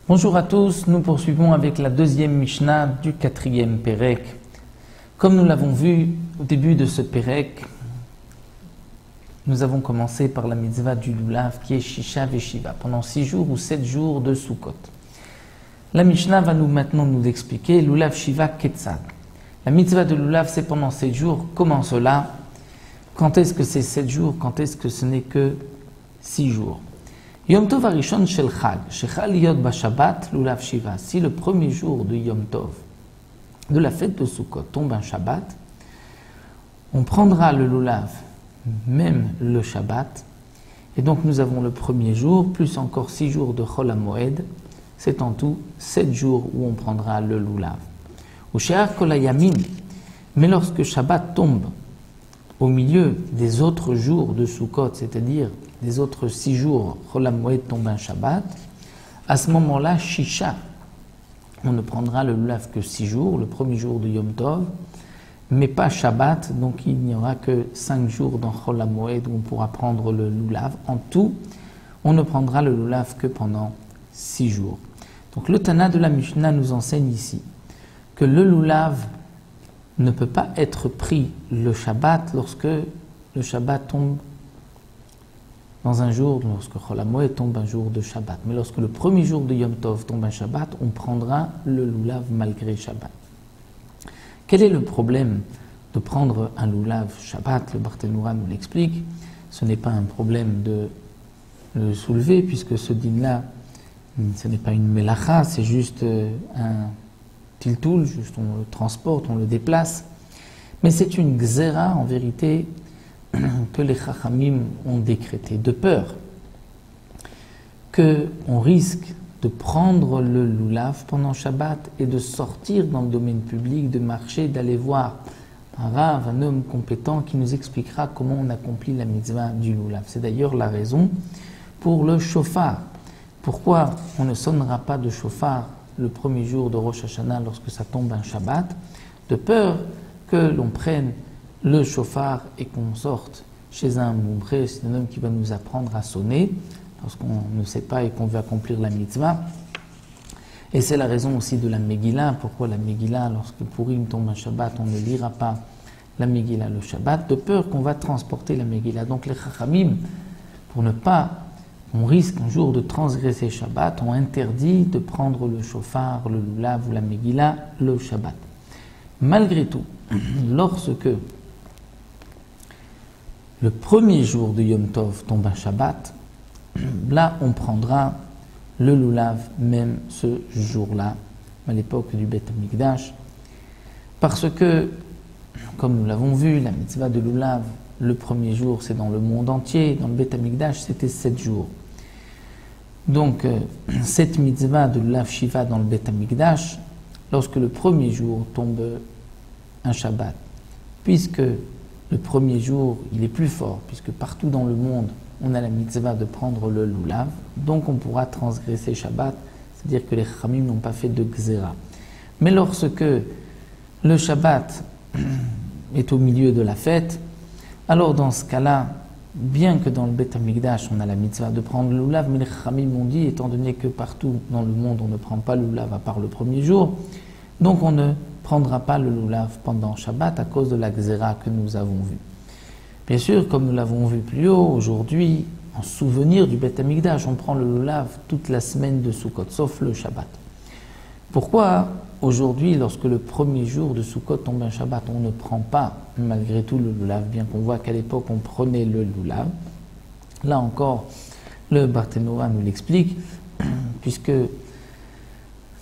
Bonjour à tous, nous poursuivons avec la deuxième Mishnah du quatrième Pérek. Comme nous l'avons vu au début de ce Pérek, nous avons commencé par la mitzvah du lulav qui est Shisha Veshiva, pendant 6 jours ou 7 jours de Sukkot. La Mishnah va maintenant nous expliquer lulav Shiva Ketzad. La mitzvah de lulav c'est pendant 7 jours, comment cela? Quand est-ce que c'est 7 jours? Quand est-ce que ce n'est que 6 jours? Yom Tov Arishon Shel Chag, Shechal Yod Bashabbat Lulav Shiva. Si le premier jour de Yom Tov, de la fête de Sukkot, tombe un Shabbat, on prendra le lulav, même le Shabbat, et donc nous avons le premier jour, plus encore 6 jours de Chol HaMoed, c'est en tout 7 jours où on prendra le lulav. Ou She'ar Kol HaYamin, mais lorsque Shabbat tombe au milieu des autres jours de Sukkot, c'est-à-dire des autres 6 jours, Chol HaMoed tombe un Shabbat, à ce moment-là, Shisha, on ne prendra le lulav que 6 jours, le premier jour de Yom Tov, mais pas Shabbat, donc il n'y aura que 5 jours dans Chol HaMoed où on pourra prendre le lulav. En tout, on ne prendra le lulav que pendant 6 jours. Donc le Tana de la Mishnah nous enseigne ici que le lulav ne peut pas être pris le Shabbat lorsque le Shabbat tombe dans un jour, lorsque Chol HaMoed tombe un jour de Shabbat. Mais lorsque le premier jour de Yom Tov tombe un Shabbat, on prendra le lulav malgré Shabbat. Quel est le problème de prendre un lulav Shabbat? Le Barthénoura nous l'explique. Ce n'est pas un problème de le soulever, puisque ce din-là, ce n'est pas une melacha, c'est juste un tiltoul, juste on le transporte, on le déplace. Mais c'est une gzera, en vérité, que les chachamim ont décrété, de peur qu'on risque de prendre le lulav pendant Shabbat et de sortir dans le domaine public, de marcher, d'aller voir un rav, un homme compétent qui nous expliquera comment on accomplit la mitzvah du lulav. C'est d'ailleurs la raison pour le shofar. Pourquoi on ne sonnera pas de shofar le premier jour de Rosh Hashanah lorsque ça tombe un Shabbat? De peur que l'on prenne le shofar et qu'on sorte chez un moubré, c'est un homme qui va nous apprendre à sonner lorsqu'on ne sait pas et qu'on veut accomplir la mitzvah. Et c'est la raison aussi de la Megillah. Pourquoi la Megillah, lorsque Purim tombe un Shabbat, on ne lira pas la Megillah le Shabbat, de peur qu'on va transporter la Megillah. Donc les Chachamim, pour ne pas, on risque un jour de transgresser Shabbat, ont interdit de prendre le shofar, le lulav ou la Megillah le Shabbat. Malgré tout, lorsque le premier jour de Yom Tov tombe un Shabbat, là on prendra le lulav même ce jour-là, à l'époque du Beth Amikdash, parce que, comme nous l'avons vu, la mitzvah de lulav, le premier jour c'est dans le monde entier, dans le Beth Amikdash c'était 7 jours. Donc cette mitzvah de lulav Shiva dans le Beth Amikdash, lorsque le premier jour tombe un Shabbat, puisque le premier jour, il est plus fort, puisque partout dans le monde, on a la mitzvah de prendre le lulav, donc on pourra transgresser Shabbat, c'est-à-dire que les Chachamim n'ont pas fait de gzera. Mais lorsque le Shabbat est au milieu de la fête, alors dans ce cas-là, bien que dans le Beth Amikdash, on a la mitzvah de prendre le lulav, mais les Chachamim ont dit, étant donné que partout dans le monde, on ne prend pas le lulav à part le premier jour, donc on ne prendra pas le lulav pendant Shabbat à cause de la gzera que nous avons vue. Bien sûr, comme nous l'avons vu plus haut, aujourd'hui, en souvenir du Beth Amikdash, on prend le lulav toute la semaine de Sukkot, sauf le Shabbat. Pourquoi aujourd'hui, lorsque le premier jour de Sukkot tombe un Shabbat, on ne prend pas malgré tout le lulav, bien qu'on voit qu'à l'époque on prenait le lulav? Là encore, le Barthénoura nous l'explique, puisque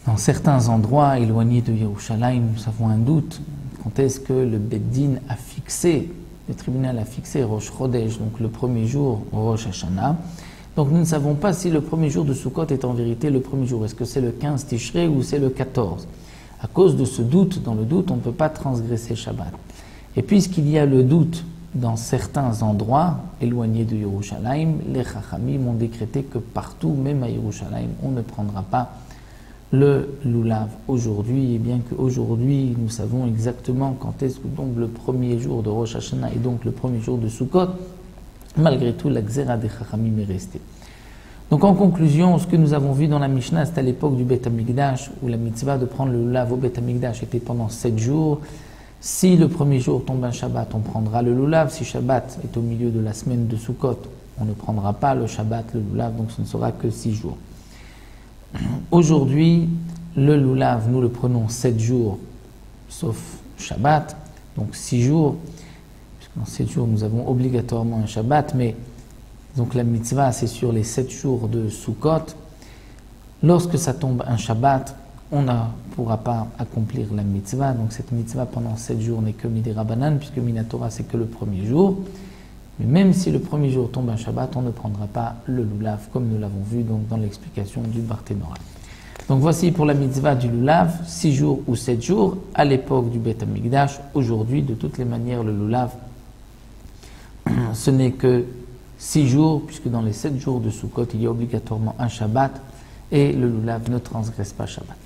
dans certains endroits éloignés de Yerushalayim, nous avons un doute quand est-ce que le Beddin a fixé, le tribunal a fixé Rosh Chodesh, donc le premier jour Rosh Hashanah. Donc nous ne savons pas si le premier jour de Sukkot est en vérité le premier jour. Est-ce que c'est le 15 Tishrei ou c'est le 14? À cause de ce doute, dans le doute, on ne peut pas transgresser Shabbat. Et puisqu'il y a le doute dans certains endroits éloignés de Yerushalayim, les Chachamim ont décrété que partout, même à Yerushalayim, on ne prendra pas le lulav aujourd'hui, et bien qu'aujourd'hui nous savons exactement quand est-ce que tombe le premier jour de Rosh Hashanah et donc le premier jour de Sukkot, malgré tout la gzera des Chachamim est restée. Donc en conclusion, ce que nous avons vu dans la Mishnah, c'est à l'époque du Beth Amikdash, où la mitzvah de prendre le lulav au Beth Amikdash était pendant 7 jours. Si le premier jour tombe un Shabbat, on prendra le lulav. Si Shabbat est au milieu de la semaine de Sukkot, on ne prendra pas le Shabbat, le lulav, donc ce ne sera que 6 jours. Aujourd'hui, le lulav, nous le prenons 7 jours, sauf Shabbat, donc 6 jours. Puisque dans 7 jours, nous avons obligatoirement un Shabbat, mais donc la mitzvah, c'est sur les 7 jours de Sukkot. Lorsque ça tombe un Shabbat, on ne pourra pas accomplir la mitzvah. Donc cette mitzvah pendant 7 jours n'est que Midei Rabbanan, puisque Minatora, c'est que le premier jour. Mais même si le premier jour tombe un Shabbat, on ne prendra pas le lulav, comme nous l'avons vu donc, dans l'explication du Barthénora. Donc voici pour la mitzvah du lulav, 6 jours ou 7 jours, à l'époque du Beth Amikdash. Aujourd'hui, de toutes les manières, le lulav, ce n'est que 6 jours, puisque dans les 7 jours de Sukkot, il y a obligatoirement un Shabbat, et le lulav ne transgresse pas Shabbat.